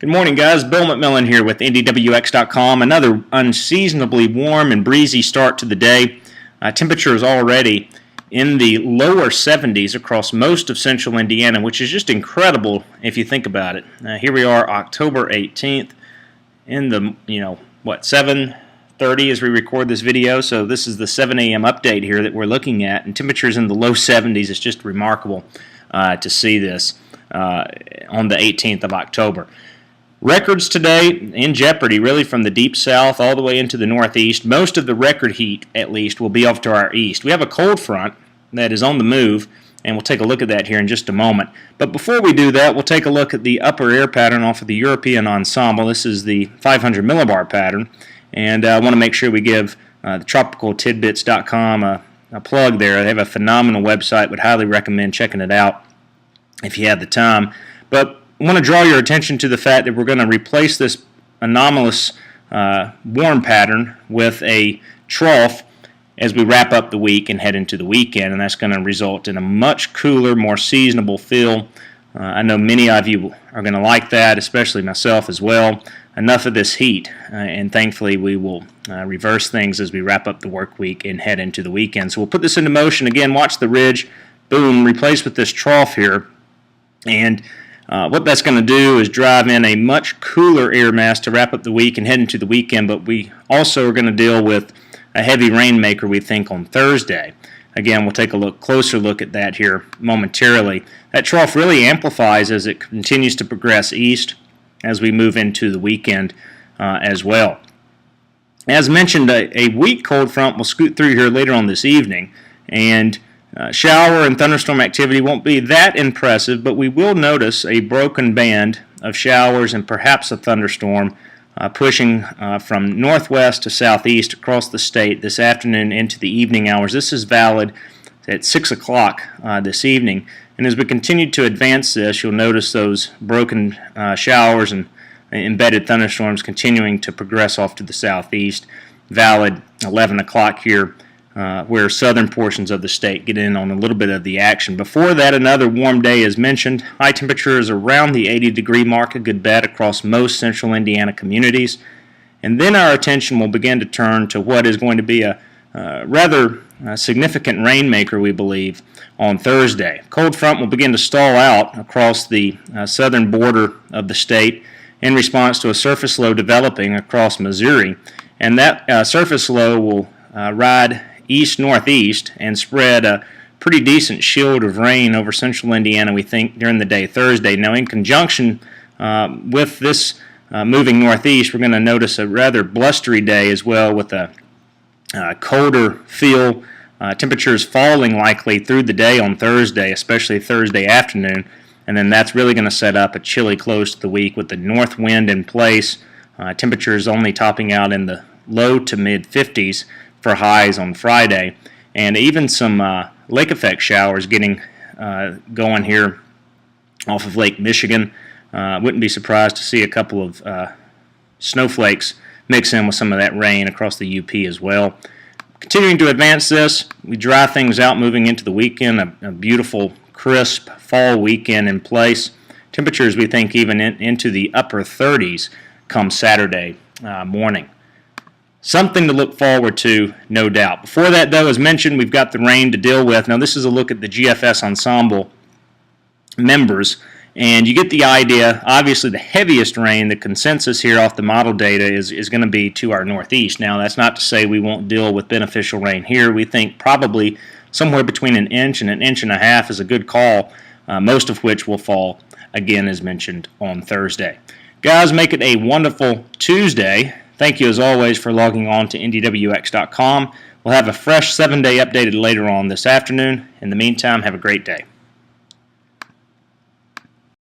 Good morning, guys. Bill McMillan here with IndyWX.com. Another unseasonably warm and breezy start to the day. Temperature is already in the lower 70s across most of central Indiana, which is just incredible if you think about it. Here we are, October 18th, in the 7:30 as we record this video. So this is the 7 a.m. update here that we're looking at, and temperatures in the low 70s. It's just remarkable to see this on the 18th of October. Records today in jeopardy, really, from the deep south all the way into the northeast. Most of the record heat, at least, will be off to our east. We have a cold front that is on the move, and we'll take a look at that here in just a moment. But before we do that, we'll take a look at the upper air pattern off of the European Ensemble. This is the 500 millibar pattern, and I want to make sure we give the tropicaltidbits.com a plug there. They have a phenomenal website. Would highly recommend checking it out if you have the time. But I want to draw your attention to the fact that we're going to replace this anomalous warm pattern with a trough as we wrap up the week and head into the weekend, and that's going to result in a much cooler, more seasonable feel. I know many of you are going to like that, especially myself as well. Enough of this heat, and thankfully we will reverse things as we wrap up the work week and head into the weekend. So we'll put this into motion. Again, watch the ridge, boom, replaced with this trough here, and what that's going to do is drive in a much cooler air mass to wrap up the week and head into the weekend, but we also are going to deal with a heavy rainmaker, we think, on Thursday. Again, we'll take a closer look at that here momentarily. That trough really amplifies as it continues to progress east as we move into the weekend as well. As mentioned, a weak cold front will scoot through here later on this evening, and shower and thunderstorm activity won't be that impressive, but we will notice a broken band of showers and perhaps a thunderstorm pushing from northwest to southeast across the state this afternoon into the evening hours. This is valid at 6 o'clock this evening, and as we continue to advance this, you'll notice those broken showers and embedded thunderstorms continuing to progress off to the southeast, valid 11 o'clock here, where southern portions of the state get in on a little bit of the action. Before that, another warm day as mentioned. High temperatures around the 80-degree mark, a good bet across most central Indiana communities. And then our attention will begin to turn to what is going to be a rather significant rainmaker, we believe, on Thursday. Cold front will begin to stall out across the southern border of the state in response to a surface low developing across Missouri. And that surface low will ride east-northeast and spread a pretty decent shield of rain over central Indiana, we think, during the day Thursday. Now, in conjunction with this moving northeast, we're going to notice a rather blustery day as well, with a colder feel, temperatures falling likely through the day on Thursday, especially Thursday afternoon, and then that's really going to set up a chilly close to the week with the north wind in place, temperatures only topping out in the low to mid-50s for highs on Friday, and even some lake effect showers getting going here off of Lake Michigan. Wouldn't be surprised to see a couple of snowflakes mix in with some of that rain across the UP as well. Continuing to advance this, we dry things out moving into the weekend, a beautiful, crisp fall weekend in place. Temperatures, we think, even into the upper 30s come Saturday morning. Something to look forward to, no doubt. Before that, though, as mentioned, we've got the rain to deal with. Now, this is a look at the GFS Ensemble members, and you get the idea. Obviously, the heaviest rain, the consensus here off the model data, is going to be to our northeast. Now, that's not to say we won't deal with beneficial rain here. We think probably somewhere between an inch and an inch and a half is a good call, most of which will fall, again, as mentioned, on Thursday. Guys, make it a wonderful Tuesday. Thank you, as always, for logging on to IndyWX.com. We'll have a fresh 7-day updated later on this afternoon. In the meantime, have a great day.